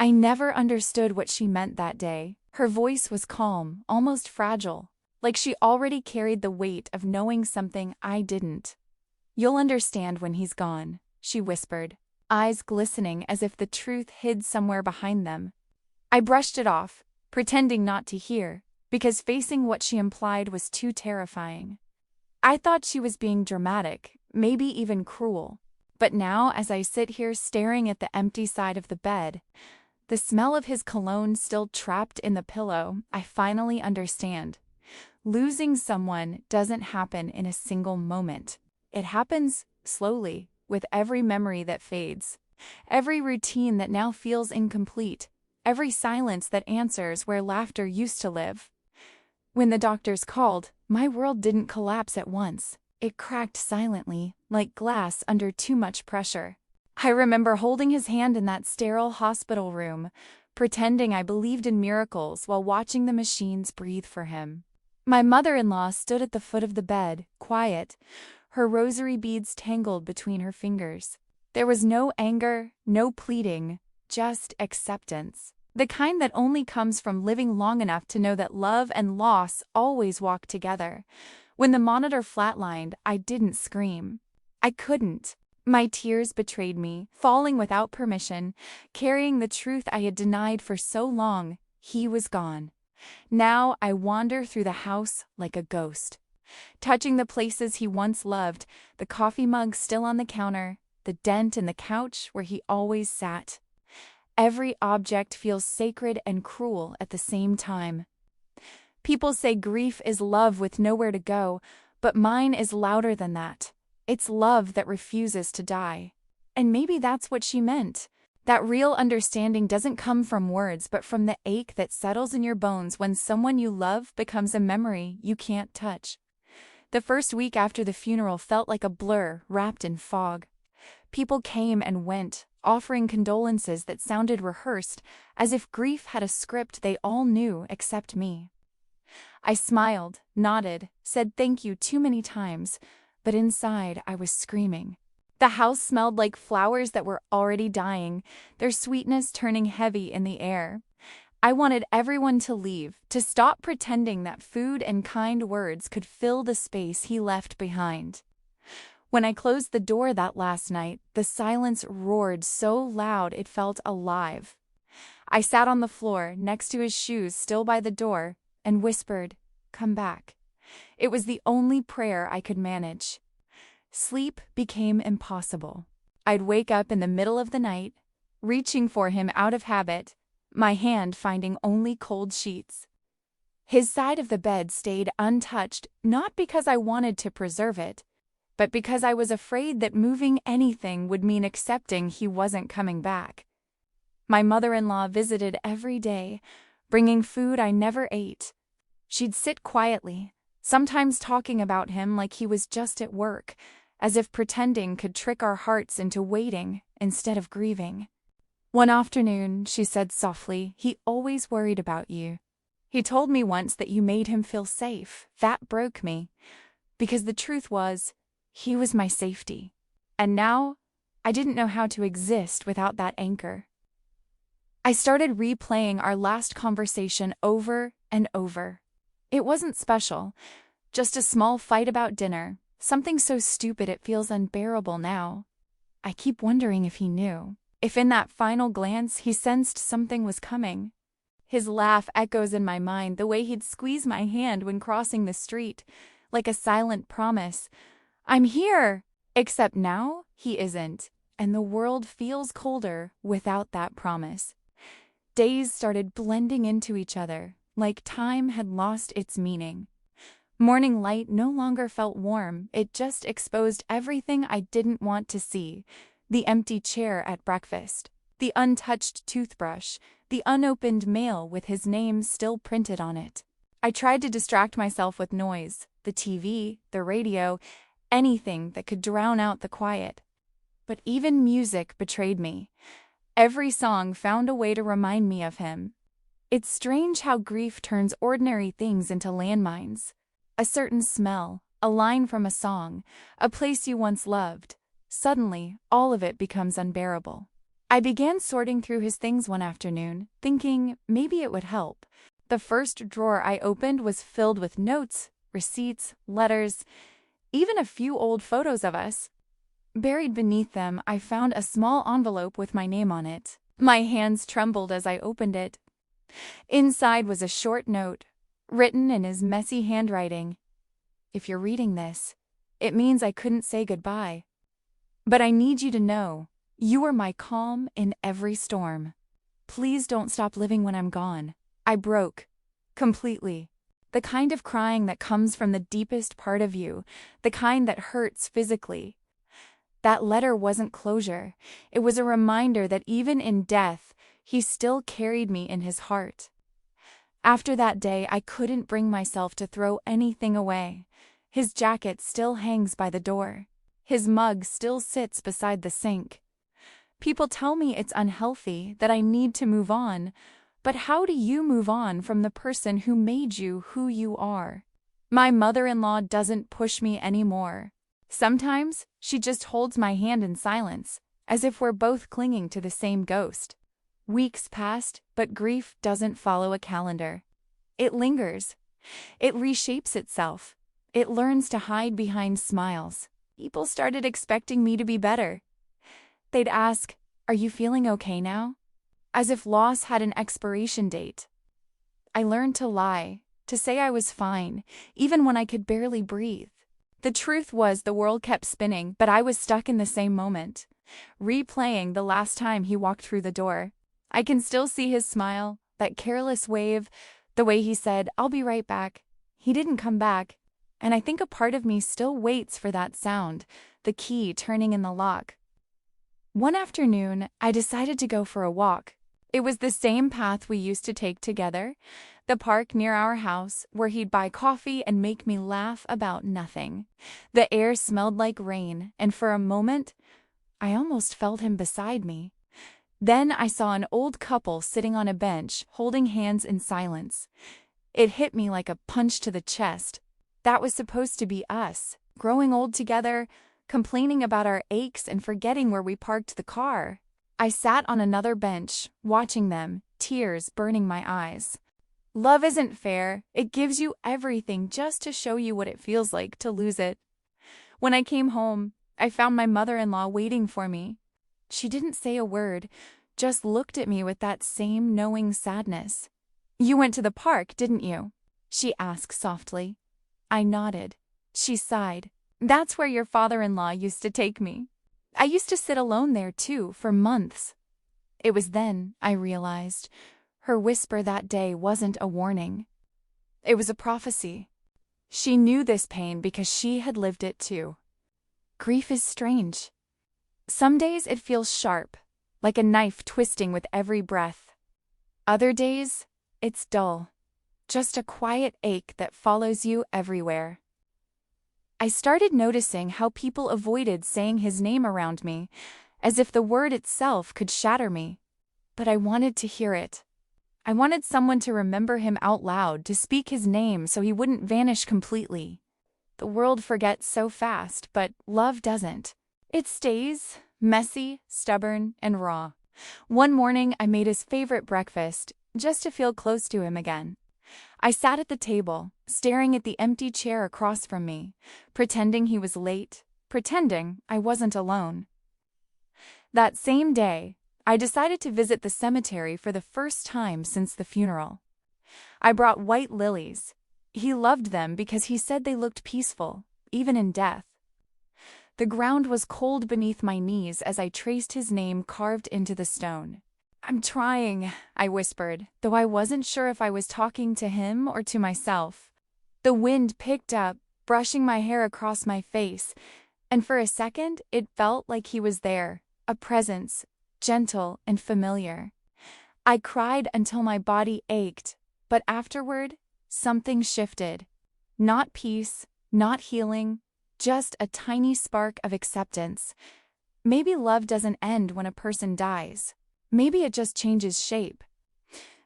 I never understood what she meant that day. Her voice was calm, almost fragile, like she already carried the weight of knowing something I didn't. "You'll understand when he's gone," she whispered, eyes glistening as if the truth hid somewhere behind them. I brushed it off, pretending not to hear, because facing what she implied was too terrifying. I thought she was being dramatic, maybe even cruel. But now, as I sit here staring at the empty side of the bed, the smell of his cologne still trapped in the pillow, I finally understand. Losing someone doesn't happen in a single moment. It happens slowly, with every memory that fades, every routine that now feels incomplete, every silence that answers where laughter used to live. When the doctors called, my world didn't collapse at once. It cracked silently, like glass under too much pressure. I remember holding his hand in that sterile hospital room, pretending I believed in miracles while watching the machines breathe for him. My mother-in-law stood at the foot of the bed, quiet, her rosary beads tangled between her fingers. There was no anger, no pleading, just acceptance. The kind that only comes from living long enough to know that love and loss always walk together. When the monitor flatlined, I didn't scream. I couldn't. My tears betrayed me, falling without permission, carrying the truth I had denied for so long. He was gone. Now I wander through the house like a ghost, touching the places he once loved, the coffee mug still on the counter, the dent in the couch where he always sat. Every object feels sacred and cruel at the same time. People say grief is love with nowhere to go, but mine is louder than that. It's love that refuses to die. And maybe that's what she meant. That real understanding doesn't come from words, but from the ache that settles in your bones when someone you love becomes a memory you can't touch. The first week after the funeral felt like a blur wrapped in fog. People came and went, offering condolences that sounded rehearsed, as if grief had a script they all knew except me. I smiled, nodded, said thank you too many times, but inside I was screaming. The house smelled like flowers that were already dying, their sweetness turning heavy in the air. I wanted everyone to leave, to stop pretending that food and kind words could fill the space he left behind. When I closed the door that last night, the silence roared so loud it felt alive. I sat on the floor, next to his shoes still by the door, and whispered, "Come back." It was the only prayer I could manage. Sleep became impossible. I'd wake up in the middle of the night, reaching for him out of habit, my hand finding only cold sheets. His side of the bed stayed untouched, not because I wanted to preserve it, but because I was afraid that moving anything would mean accepting he wasn't coming back. My mother-in-law visited every day, bringing food I never ate. She'd sit quietly, sometimes talking about him like he was just at work, as if pretending could trick our hearts into waiting instead of grieving. One afternoon, she said softly, "He always worried about you. He told me once that you made him feel safe." That broke me, because the truth was, he was my safety. And now, I didn't know how to exist without that anchor. I started replaying our last conversation over and over. It wasn't special, just a small fight about dinner, something so stupid it feels unbearable now. I keep wondering if he knew, if in that final glance he sensed something was coming. His laugh echoes in my mind, the way he'd squeeze my hand when crossing the street, like a silent promise. "I'm here!" Except now, he isn't, and the world feels colder without that promise. Days started blending into each other, like time had lost its meaning. Morning light no longer felt warm, it just exposed everything I didn't want to see. The empty chair at breakfast, the untouched toothbrush, the unopened mail with his name still printed on it. I tried to distract myself with noise, the TV, the radio, anything that could drown out the quiet. But even music betrayed me. Every song found a way to remind me of him. It's strange how grief turns ordinary things into landmines. A certain smell, a line from a song, a place you once loved. Suddenly, all of it becomes unbearable. I began sorting through his things one afternoon, thinking maybe it would help. The first drawer I opened was filled with notes, receipts, letters, even a few old photos of us. Buried beneath them, I found a small envelope with my name on it. My hands trembled as I opened it. Inside was a short note, written in his messy handwriting. If you're reading this, it means I couldn't say goodbye. But I need you to know, you are my calm in every storm. Please don't stop living when I'm gone. I broke. Completely. The kind of crying that comes from the deepest part of you, the kind that hurts physically. That letter wasn't closure. It was a reminder that even in death, he still carried me in his heart. After that day, I couldn't bring myself to throw anything away. His jacket still hangs by the door. His mug still sits beside the sink. People tell me it's unhealthy, that I need to move on. But how do you move on from the person who made you who you are? My mother-in-law doesn't push me anymore. Sometimes she just holds my hand in silence, as if we're both clinging to the same ghost. Weeks passed, but grief doesn't follow a calendar. It lingers. It reshapes itself. It learns to hide behind smiles. People started expecting me to be better. They'd ask, "Are you feeling okay now?" As if loss had an expiration date. I learned to lie, to say I was fine, even when I could barely breathe. The truth was the world kept spinning, but I was stuck in the same moment, replaying the last time he walked through the door. I can still see his smile, that careless wave, the way he said, "I'll be right back." He didn't come back, and I think a part of me still waits for that sound, the key turning in the lock. One afternoon, I decided to go for a walk. It was the same path we used to take together, the park near our house, where he'd buy coffee and make me laugh about nothing. The air smelled like rain, and for a moment, I almost felt him beside me. Then I saw an old couple sitting on a bench, holding hands in silence. It hit me like a punch to the chest. That was supposed to be us, growing old together, complaining about our aches and forgetting where we parked the car. I sat on another bench, watching them, tears burning my eyes. Love isn't fair. It gives you everything just to show you what it feels like to lose it. When I came home, I found my mother-in-law waiting for me. She didn't say a word, just looked at me with that same knowing sadness. "You went to the park, didn't you?" she asked softly. I nodded. She sighed. "That's where your father-in-law used to take me. I used to sit alone there, too, for months." It was then I realized her whisper that day wasn't a warning. It was a prophecy. She knew this pain because she had lived it too. Grief is strange. Some days it feels sharp, like a knife twisting with every breath. Other days, it's dull, just a quiet ache that follows you everywhere. I started noticing how people avoided saying his name around me, as if the word itself could shatter me. But I wanted to hear it. I wanted someone to remember him out loud, to speak his name so he wouldn't vanish completely. The world forgets so fast, but love doesn't. It stays, messy, stubborn, and raw. One morning, I made his favorite breakfast, just to feel close to him again. I sat at the table, staring at the empty chair across from me, pretending he was late, pretending I wasn't alone. That same day, I decided to visit the cemetery for the first time since the funeral. I brought white lilies. He loved them because he said they looked peaceful, even in death. The ground was cold beneath my knees as I traced his name carved into the stone. "I'm trying," I whispered, though I wasn't sure if I was talking to him or to myself. The wind picked up, brushing my hair across my face, and for a second it felt like he was there, a presence, gentle and familiar. I cried until my body ached, but afterward, something shifted. Not peace, not healing, just a tiny spark of acceptance. Maybe love doesn't end when a person dies. Maybe it just changes shape.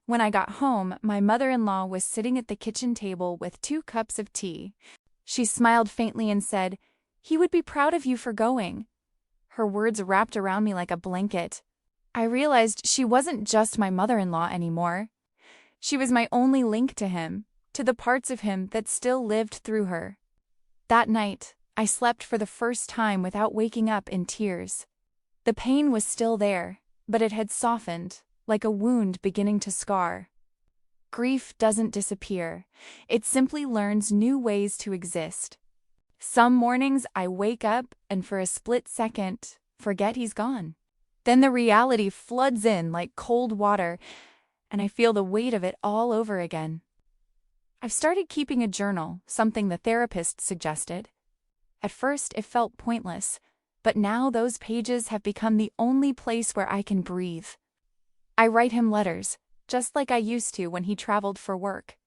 When I got home, my mother-in-law was sitting at the kitchen table with 2 cups of tea. She smiled faintly and said, "He would be proud of you for going." Her words wrapped around me like a blanket. I realized she wasn't just my mother-in-law anymore. She was my only link to him, to the parts of him that still lived through her. That night, I slept for the first time without waking up in tears. The pain was still there, but it had softened, like a wound beginning to scar. Grief doesn't disappear. It simply learns new ways to exist. Some mornings I wake up and for a split second, forget he's gone. Then the reality floods in like cold water, and I feel the weight of it all over again. I've started keeping a journal, something the therapist suggested. At first, it felt pointless, but now those pages have become the only place where I can breathe. I write him letters, just like I used to when he traveled for work.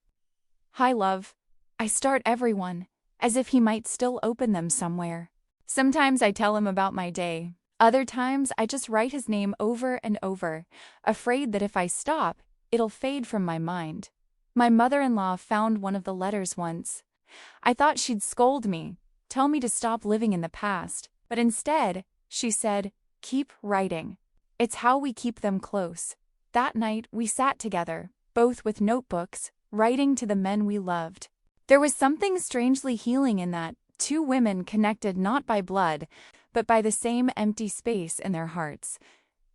"Hi, love." I start every one, as if he might still open them somewhere. Sometimes I tell him about my day. Other times I just write his name over and over, afraid that if I stop, it'll fade from my mind. My mother-in-law found one of the letters once. I thought she'd scold me, tell me to stop living in the past, but instead, she said, "Keep writing. It's how we keep them close." That night, we sat together, both with notebooks, writing to the men we loved. There was something strangely healing in that, two women connected not by blood, but by the same empty space in their hearts.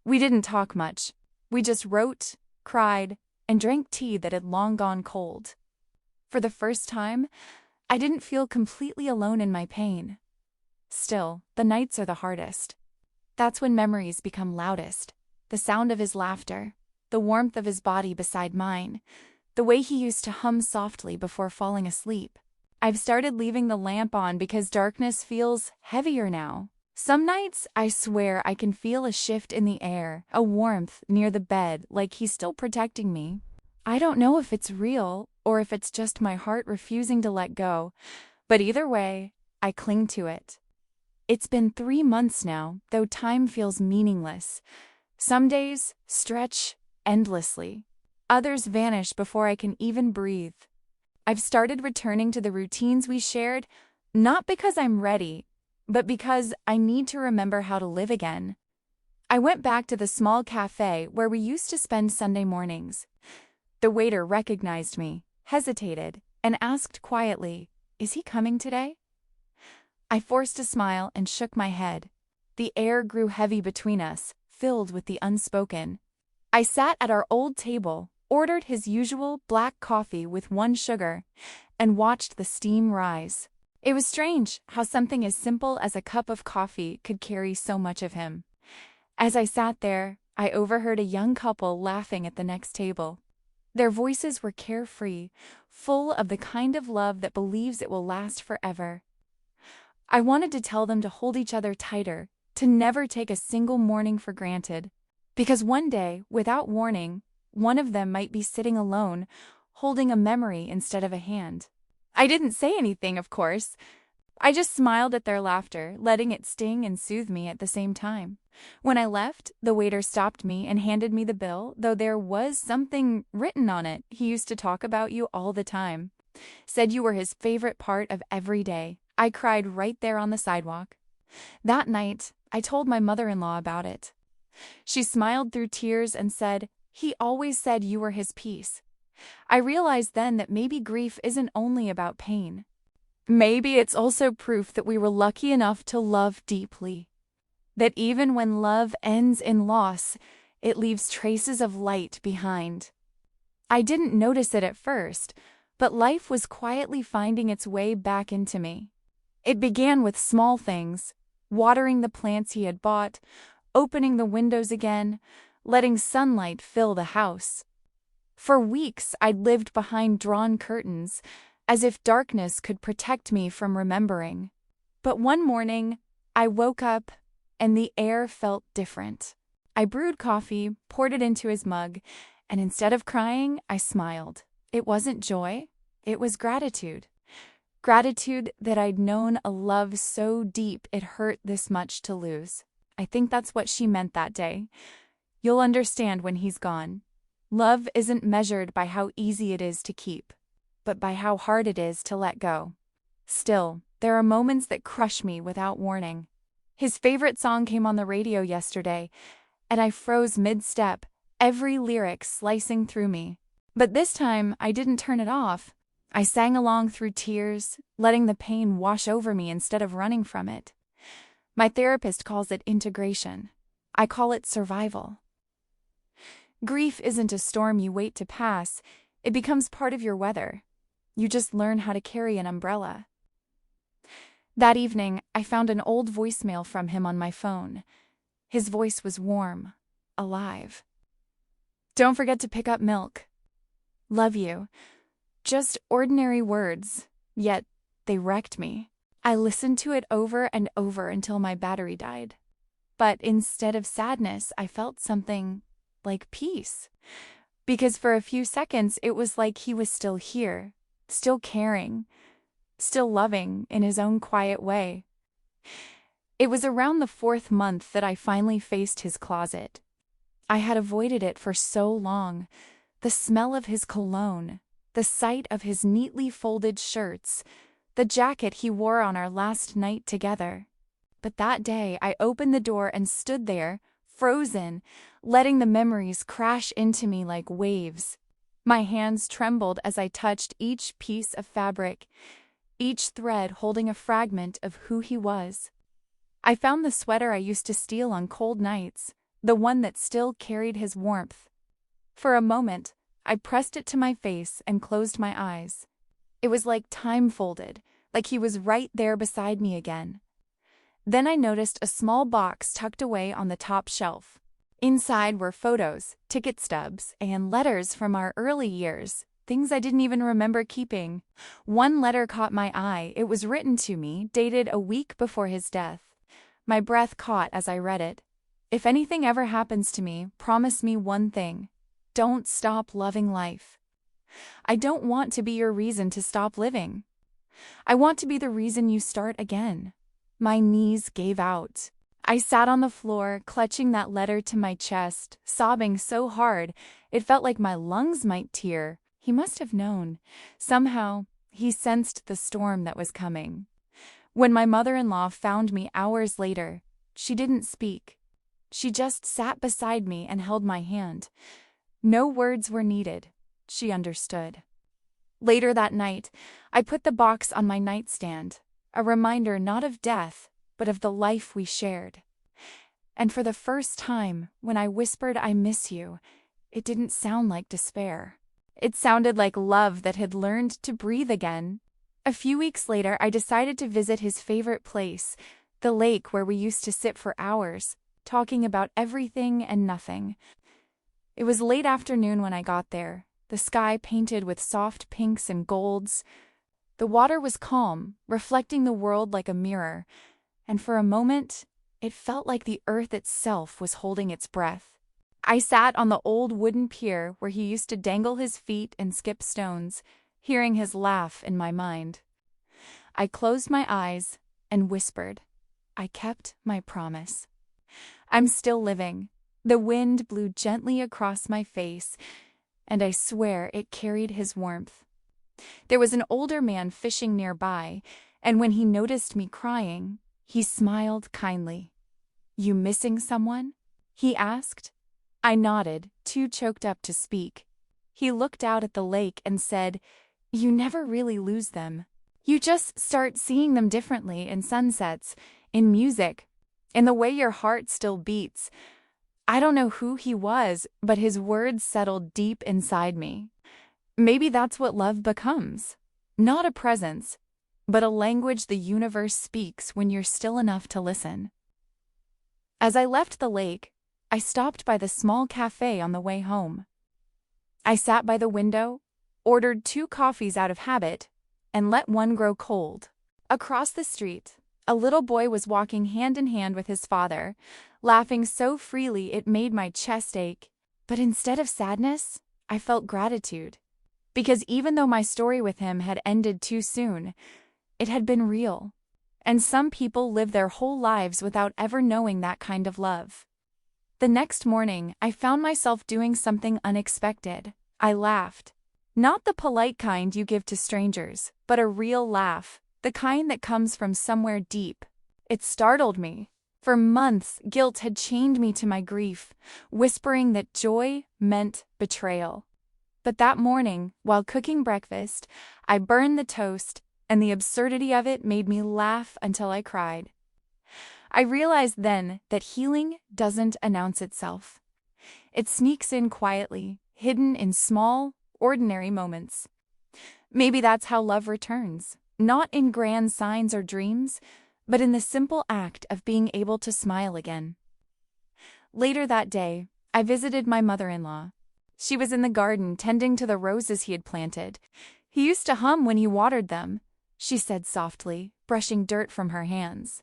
We didn't talk much. We just wrote, cried, and drank tea that had long gone cold. For the first time, I didn't feel completely alone in my pain. Still, the nights are the hardest. That's when memories become loudest. The sound of his laughter, the warmth of his body beside mine, the way he used to hum softly before falling asleep. I've started leaving the lamp on because darkness feels heavier now. Some nights, I swear I can feel a shift in the air, a warmth near the bed, like he's still protecting me. I don't know if it's real or if it's just my heart refusing to let go, but either way, I cling to it. It's been 3 months now, though time feels meaningless. Some days stretch endlessly. Others vanish before I can even breathe. I've started returning to the routines we shared, not because I'm ready, but because I need to remember how to live again. I went back to the small cafe where we used to spend Sunday mornings. The waiter recognized me, hesitated, and asked quietly, "Is he coming today?" I forced a smile and shook my head. The air grew heavy between us, filled with the unspoken. I sat at our old table, ordered his usual black coffee with 1 sugar, and watched the steam rise. It was strange how something as simple as a cup of coffee could carry so much of him. As I sat there, I overheard a young couple laughing at the next table. Their voices were carefree, full of the kind of love that believes it will last forever. I wanted to tell them to hold each other tighter, to never take a single morning for granted, because one day, without warning, one of them might be sitting alone, holding a memory instead of a hand. I didn't say anything, of course. I just smiled at their laughter, letting it sting and soothe me at the same time. When I left, the waiter stopped me and handed me the bill, though there was something written on it. "He used to talk about you all the time. Said you were his favorite part of every day." I cried right there on the sidewalk. That night, I told my mother-in-law about it. She smiled through tears and said, "He always said you were his peace." I realized then that maybe grief isn't only about pain. Maybe it's also proof that we were lucky enough to love deeply. That even when love ends in loss, it leaves traces of light behind. I didn't notice it at first, but life was quietly finding its way back into me. It began with small things, watering the plants he had bought, opening the windows again, letting sunlight fill the house. For weeks, I'd lived behind drawn curtains, as if darkness could protect me from remembering. But one morning, I woke up, and the air felt different. I brewed coffee, poured it into his mug, and instead of crying, I smiled. It wasn't joy, it was gratitude. Gratitude that I'd known a love so deep it hurt this much to lose. I think that's what she meant that day. You'll understand when he's gone. Love isn't measured by how easy it is to keep, but by how hard it is to let go. Still, there are moments that crush me without warning. His favorite song came on the radio yesterday, and I froze mid-step, every lyric slicing through me. But this time, I didn't turn it off. I sang along through tears, letting the pain wash over me instead of running from it. My therapist calls it integration. I call it survival. Grief isn't a storm you wait to pass. It becomes part of your weather. You just learn how to carry an umbrella. That evening, I found an old voicemail from him on my phone. His voice was warm, alive. "Don't forget to pick up milk. Love you." Just ordinary words, yet they wrecked me. I listened to it over and over until my battery died. But instead of sadness, I felt something like peace. Because for a few seconds, it was like he was still here, still caring, still loving in his own quiet way. It was around the 4th month that I finally faced his closet. I had avoided it for so long. The smell of his cologne, the sight of his neatly folded shirts, the jacket he wore on our last night together. But that day, I opened the door and stood there, frozen, letting the memories crash into me like waves. My hands trembled as I touched each piece of fabric, each thread holding a fragment of who he was. I found the sweater I used to steal on cold nights, the one that still carried his warmth. For a moment, I pressed it to my face and closed my eyes. It was like time folded, like he was right there beside me again. Then I noticed a small box tucked away on the top shelf. Inside were photos, ticket stubs, and letters from our early years, things I didn't even remember keeping. One letter caught my eye. It was written to me, dated a week before his death. My breath caught as I read it. "If anything ever happens to me, promise me one thing. Don't stop loving life. I don't want to be your reason to stop living. I want to be the reason you start again." My knees gave out. I sat on the floor, clutching that letter to my chest, sobbing so hard it felt like my lungs might tear. He must have known. Somehow, he sensed the storm that was coming. When my mother-in-law found me hours later, she didn't speak. She just sat beside me and held my hand. No words were needed. She understood. Later that night, I put the box on my nightstand, a reminder not of death, but of the life we shared. And for the first time, when I whispered "I miss you," it didn't sound like despair. It sounded like love that had learned to breathe again. A few weeks later, I decided to visit his favorite place, the lake where we used to sit for hours, talking about everything and nothing. It was late afternoon when I got there, the sky painted with soft pinks and golds. The water was calm, reflecting the world like a mirror, and for a moment, it felt like the earth itself was holding its breath. I sat on the old wooden pier where he used to dangle his feet and skip stones, hearing his laugh in my mind. I closed my eyes and whispered, "I kept my promise." I'm still living. The wind blew gently across my face, and I swear it carried his warmth. There was an older man fishing nearby, and when he noticed me crying, he smiled kindly. "You missing someone?" he asked. I nodded, too choked up to speak. He looked out at the lake and said, "You never really lose them. You just start seeing them differently in sunsets, in music, in the way your heart still beats." I don't know who he was, but his words settled deep inside me. Maybe that's what love becomes. Not a presence, but a language the universe speaks when you're still enough to listen. As I left the lake, I stopped by the small cafe on the way home. I sat by the window, ordered 2 coffees out of habit, and let one grow cold. Across the street, a little boy was walking hand in hand with his father, laughing so freely it made my chest ache. But instead of sadness, I felt gratitude. Because even though my story with him had ended too soon, it had been real. And some people live their whole lives without ever knowing that kind of love. The next morning, I found myself doing something unexpected. I laughed. Not the polite kind you give to strangers, but a real laugh, the kind that comes from somewhere deep. It startled me. For months, guilt had chained me to my grief, whispering that joy meant betrayal. But that morning, while cooking breakfast, I burned the toast, and the absurdity of it made me laugh until I cried. I realized then that healing doesn't announce itself. It sneaks in quietly, hidden in small, ordinary moments. Maybe that's how love returns, not in grand signs or dreams, but in the simple act of being able to smile again. Later that day, I visited my mother-in-law. She was in the garden tending to the roses he had planted. He used to hum when he watered them, she said softly, brushing dirt from her hands.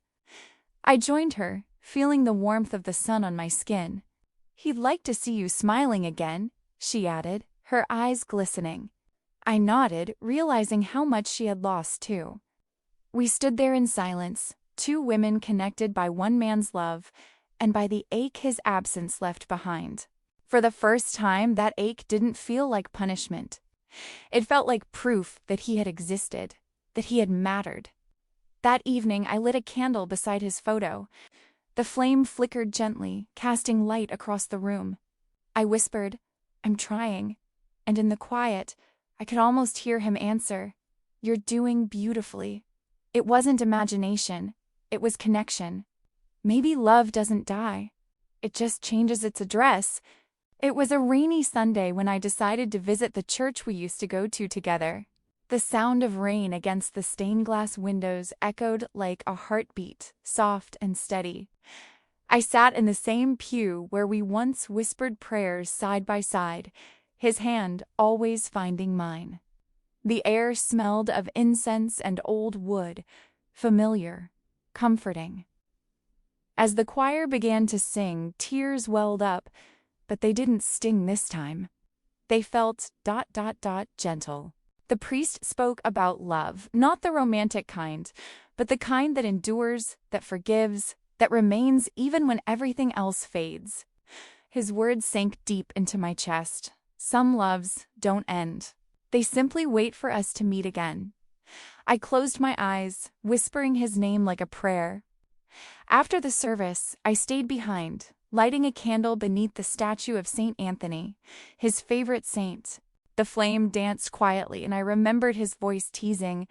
I joined her, feeling the warmth of the sun on my skin. He'd like to see you smiling again, she added, her eyes glistening. I nodded, realizing how much she had lost too. We stood there in silence, two women connected by one man's love and by the ache his absence left behind. For the first time, that ache didn't feel like punishment. It felt like proof that he had existed, that he had mattered. That evening, I lit a candle beside his photo. The flame flickered gently, casting light across the room. I whispered, "I'm trying," and in the quiet, I could almost hear him answer, "You're doing beautifully." It wasn't imagination, it was connection. Maybe love doesn't die. It just changes its address. It was a rainy Sunday when I decided to visit the church we used to go to together. The sound of rain against the stained glass windows echoed like a heartbeat, soft and steady. I sat in the same pew where we once whispered prayers side by side, his hand always finding mine. The air smelled of incense and old wood, familiar, comforting. As the choir began to sing, tears welled up, but they didn't sting this time. They felt ... gentle. The priest spoke about love, not the romantic kind, but the kind that endures, that forgives, that remains even when everything else fades. His words sank deep into my chest. Some loves don't end. They simply wait for us to meet again. I closed my eyes, whispering his name like a prayer. After the service, I stayed behind, lighting a candle beneath the statue of Saint Anthony, his favorite saint. The flame danced quietly, and I remembered his voice teasing,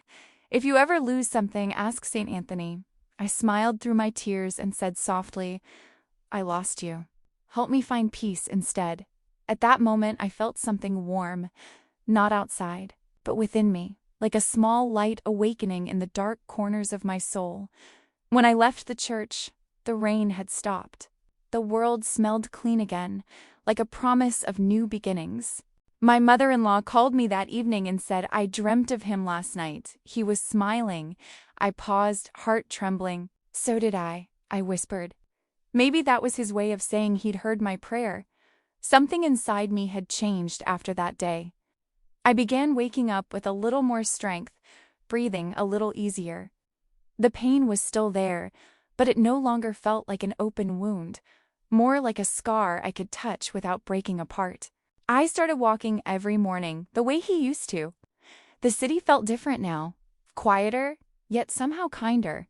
"If you ever lose something, ask Saint Anthony." I smiled through my tears and said softly, "I lost you. Help me find peace instead." At that moment, I felt something warm, not outside, but within me, like a small light awakening in the dark corners of my soul. When I left the church, the rain had stopped. The world smelled clean again, like a promise of new beginnings. My mother-in-law called me that evening and said, "I dreamt of him last night. He was smiling." I paused, heart trembling. "So did I whispered. Maybe that was his way of saying he'd heard my prayer. Something inside me had changed after that day. I began waking up with a little more strength, breathing a little easier. The pain was still there, but it no longer felt like an open wound, more like a scar I could touch without breaking apart. I started walking every morning, the way he used to. The city felt different now, quieter, yet somehow kinder.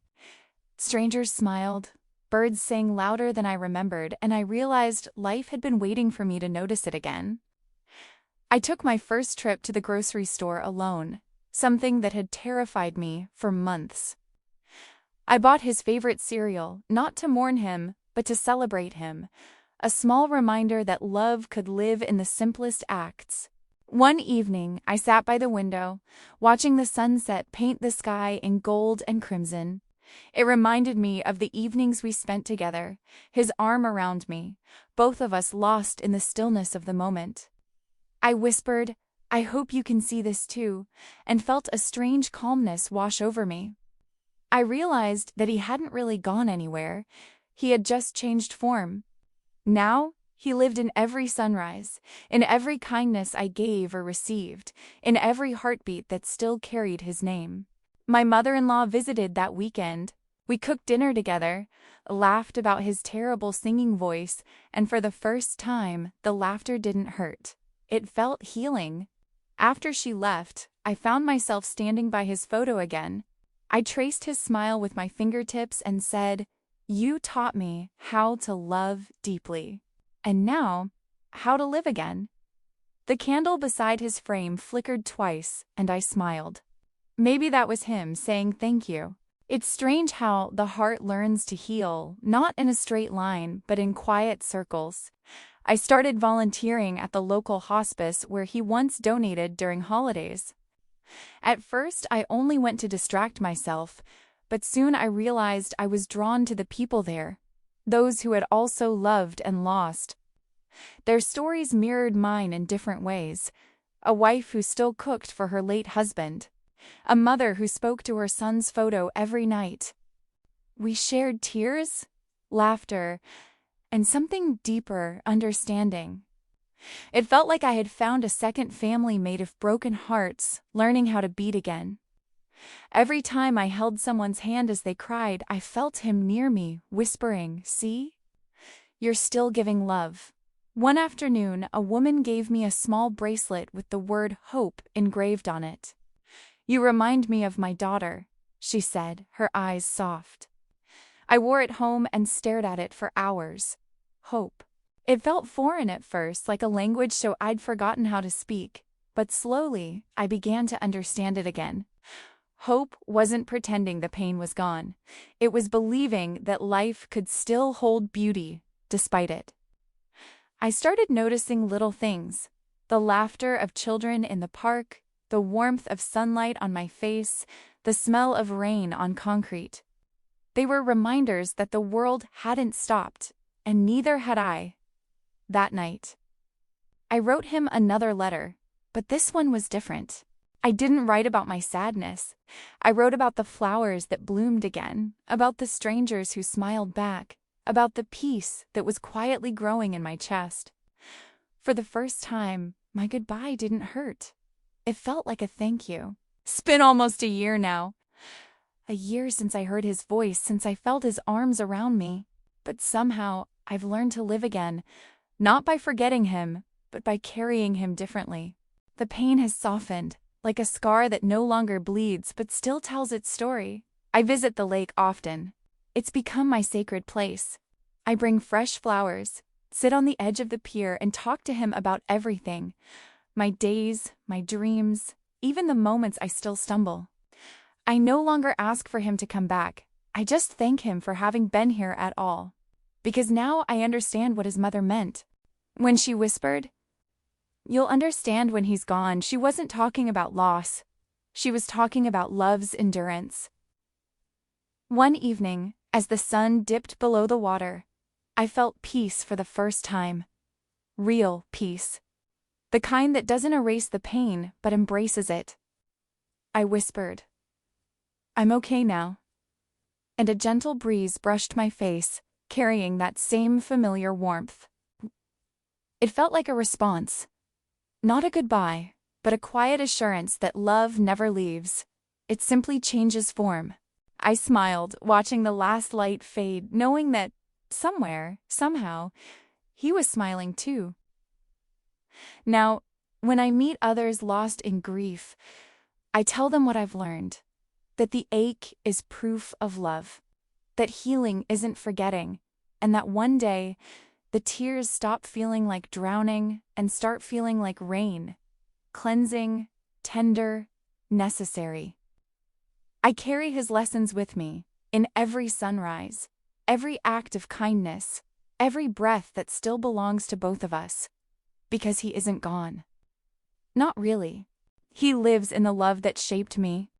Strangers smiled, birds sang louder than I remembered, and I realized life had been waiting for me to notice it again. I took my first trip to the grocery store alone, something that had terrified me for months. I bought his favorite cereal, not to mourn him, but to celebrate him, a small reminder that love could live in the simplest acts. One evening, I sat by the window, watching the sunset paint the sky in gold and crimson. It reminded me of the evenings we spent together, his arm around me, both of us lost in the stillness of the moment. I whispered, "I hope you can see this too," and felt a strange calmness wash over me. I realized that he hadn't really gone anywhere. He had just changed form. Now, he lived in every sunrise, in every kindness I gave or received, in every heartbeat that still carried his name. My mother-in-law visited that weekend. We cooked dinner together, laughed about his terrible singing voice, and for the first time, the laughter didn't hurt. It felt healing. After she left, I found myself standing by his photo again. I traced his smile with my fingertips and said, You taught me how to love deeply. And now, how to live again. The candle beside his frame flickered twice, and I smiled. Maybe that was him saying thank you. It's strange how the heart learns to heal, not in a straight line, but in quiet circles. I started volunteering at the local hospice where he once donated during holidays. At first, I only went to distract myself, but soon I realized I was drawn to the people there, those who had also loved and lost. Their stories mirrored mine in different ways. A wife who still cooked for her late husband. A mother who spoke to her son's photo every night. We shared tears, laughter, and something deeper, understanding. It felt like I had found a second family made of broken hearts, learning how to beat again. Every time I held someone's hand as they cried, I felt him near me, whispering, "See? You're still giving love." One afternoon, a woman gave me a small bracelet with the word hope engraved on it. "You remind me of my daughter," she said, her eyes soft. I wore it home and stared at it for hours. Hope. It felt foreign at first, like a language so I'd forgotten how to speak, but slowly I began to understand it again. Hope wasn't pretending the pain was gone. It was believing that life could still hold beauty despite it. I started noticing little things, the laughter of children in the park, the warmth of sunlight on my face, the smell of rain on concrete. They were reminders that the world hadn't stopped, and neither had I. That night, I wrote him another letter, but this one was different. I didn't write about my sadness. I wrote about the flowers that bloomed again, about the strangers who smiled back, about the peace that was quietly growing in my chest. For the first time, my goodbye didn't hurt. It felt like a thank you. It's been almost a year now. A year since I heard his voice, since I felt his arms around me. But somehow, I've learned to live again, not by forgetting him, but by carrying him differently. The pain has softened, like a scar that no longer bleeds but still tells its story. I visit the lake often. It's become my sacred place. I bring fresh flowers, sit on the edge of the pier and talk to him about everything. My days, my dreams, even the moments I still stumble. I no longer ask for him to come back. I just thank him for having been here at all. Because now I understand what his mother meant. When she whispered, "You'll understand when he's gone," she wasn't talking about loss. She was talking about love's endurance. One evening, as the sun dipped below the water, I felt peace for the first time. Real peace. The kind that doesn't erase the pain, but embraces it. I whispered, "I'm okay now." And a gentle breeze brushed my face, carrying that same familiar warmth. It felt like a response. Not a goodbye, but a quiet assurance that love never leaves. It simply changes form. I smiled, watching the last light fade, knowing that somewhere, somehow, he was smiling too. Now, when I meet others lost in grief, I tell them what I've learned. That the ache is proof of love. That healing isn't forgetting. And that one day, the tears stop feeling like drowning and start feeling like rain. Cleansing, tender, necessary. I carry his lessons with me, in every sunrise, every act of kindness, every breath that still belongs to both of us. Because he isn't gone. Not really. He lives in the love that shaped me,